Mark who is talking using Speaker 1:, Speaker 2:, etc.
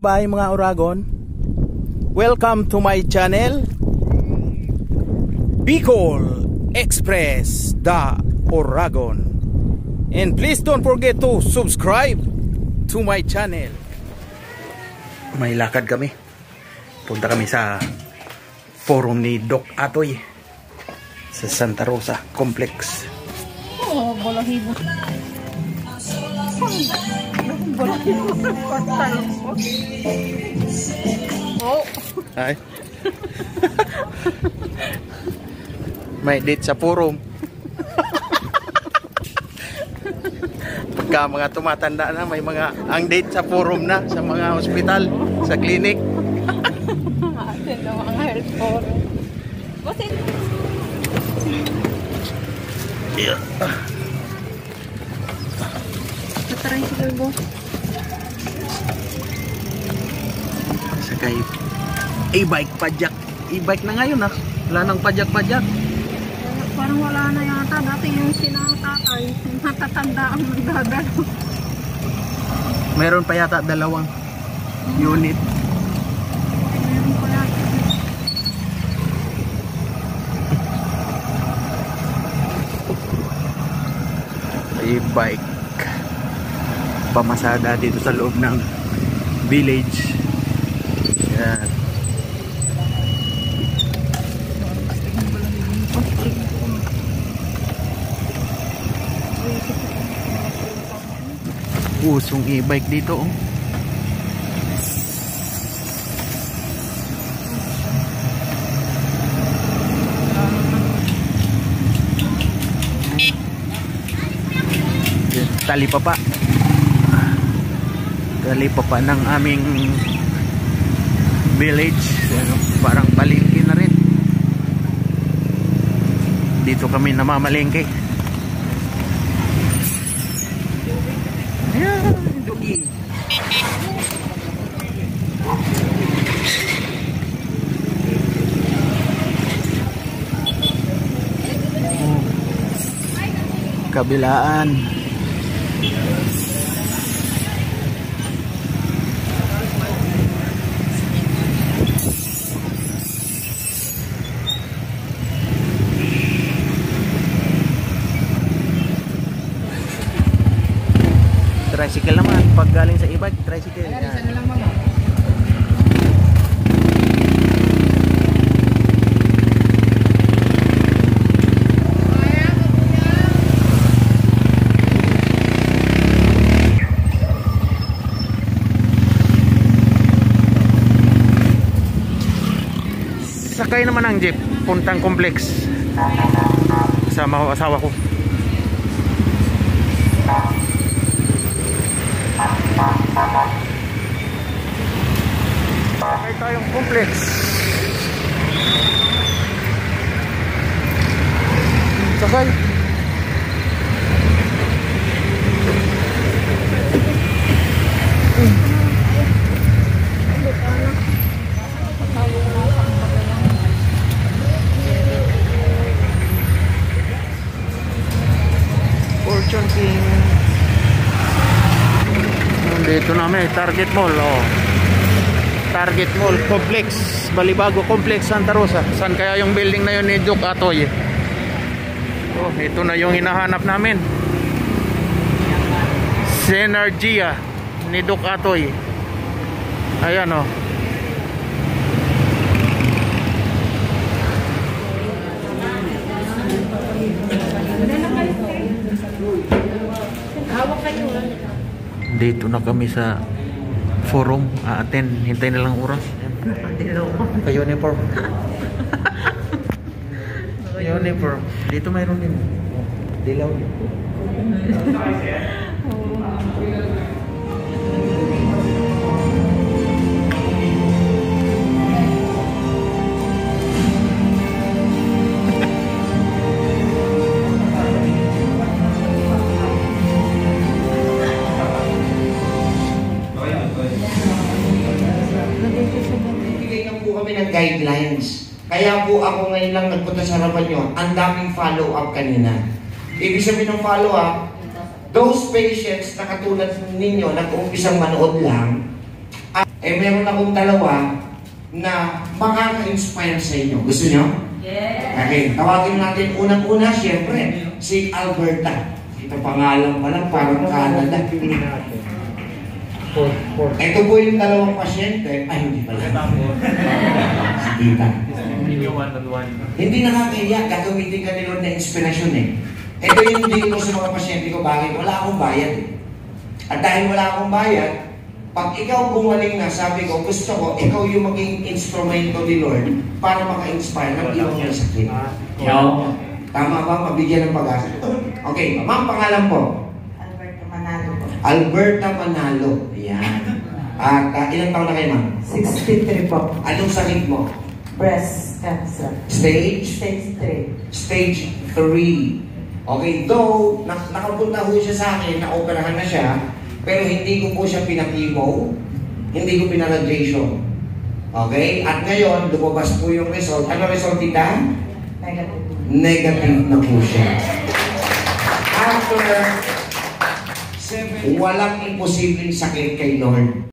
Speaker 1: Goodbye mga Oragon. Welcome to my channel, Bicol Express the Oragon. And please don't forget to subscribe to my channel. May lakad kami. Punta kami sa forum ni Doc Atoy sa Santa Rosa Complex.
Speaker 2: Oh, balahibo. Oh.
Speaker 1: Ay. May date sa forum. Pagka mga tumatanda na, may mga ang date sa forum na, sa mga hospital, sa clinic.
Speaker 2: Atin na mga health forum. Basit.
Speaker 1: Yeah.
Speaker 2: Tricycle mo.
Speaker 1: Sakay e-bike pajak. E-bike na ngayon ah. Wala nang pajak-pajak.
Speaker 2: Parang wala na yata. Dati yung sinatakay. Matatanda ang nagdadalo.
Speaker 1: Meron pa yata dalawang unit.
Speaker 2: Meron pa yata.
Speaker 1: E-bike. Pamasada dito sa loob ng village. Yan. Usong e-bike dito oh. Tali pa ng aming village, parang palengke na rin. Dito kami namamalengke. Ayan, dugi. Kabilaan. Tricycle naman, pag galing sa e-bike, tricycle. Yan. Sakay naman ang jeep, puntang complex. Kasama ko asawa ko. Sakay tayong complex. Sakay. Fortune King. Dito namin, Target Mall oh. Target Mall Complex, Balibago Complex, Santa Rosa. Saan kaya yung building na yun ni Doc Atoy? Oh, ito na yung hinahanap namin. Synergia ni Doc Atoy. Ayan oh. Dito na kami sa forum, attend, hintay na lang oras. Uniform. Uniform. Dito mayroon din. Dilaw.
Speaker 3: Guidelines. Kaya po ako ngayon lang nagpunta sa harapan nyo. Ang daming follow-up kanina. Ibig sabihin ng follow-up, those patients na katulad ninyo, nag-umpisang manood lang, Meron akong dalawa na makaka-inspire sa inyo. Gusto nyo?
Speaker 2: Yes.
Speaker 3: Okay, tawagin natin unang-una, siyempre, si Alberta. Ito pangalan pa lang, parang Canada. Ito po yung dalawang pasyente. Ay, hindi pala. Si Tita. Hindi nakakaiyak. Gagamitin ka ni Lord na inspirasyon eh. Ito yung hindi ko sa mga pasyente ko. Bakit? Wala akong bayad eh. At dahil wala akong bayad, pag ikaw gumaling na, sabi ko, gusto ko, ikaw yung maging instrumento ni Lord para maka-inspire ng iyong yung sakit. Tama ba? Mabigyan ng pag-asa. Okay, ma'am, pangalan po?
Speaker 4: Alberta Manalo po.
Speaker 3: Alberta Manalo. Ayan. At ilang taon na kayo, ma'am?
Speaker 4: 63 po.
Speaker 3: Anong sakit mo?
Speaker 4: Breast cancer.
Speaker 3: Stage?
Speaker 4: Stage 3.
Speaker 3: Stage 3. Okay, though, nakapunta ho siya sa akin, na-operahan na siya, pero hindi ko po siya pinakimo, hindi ko pinaradiation. Okay? At ngayon, lumabas po yung result. Ano result, tita?
Speaker 4: Negative.
Speaker 3: Negative na po siya. After 7, walang imposibleng sakit kay Lord.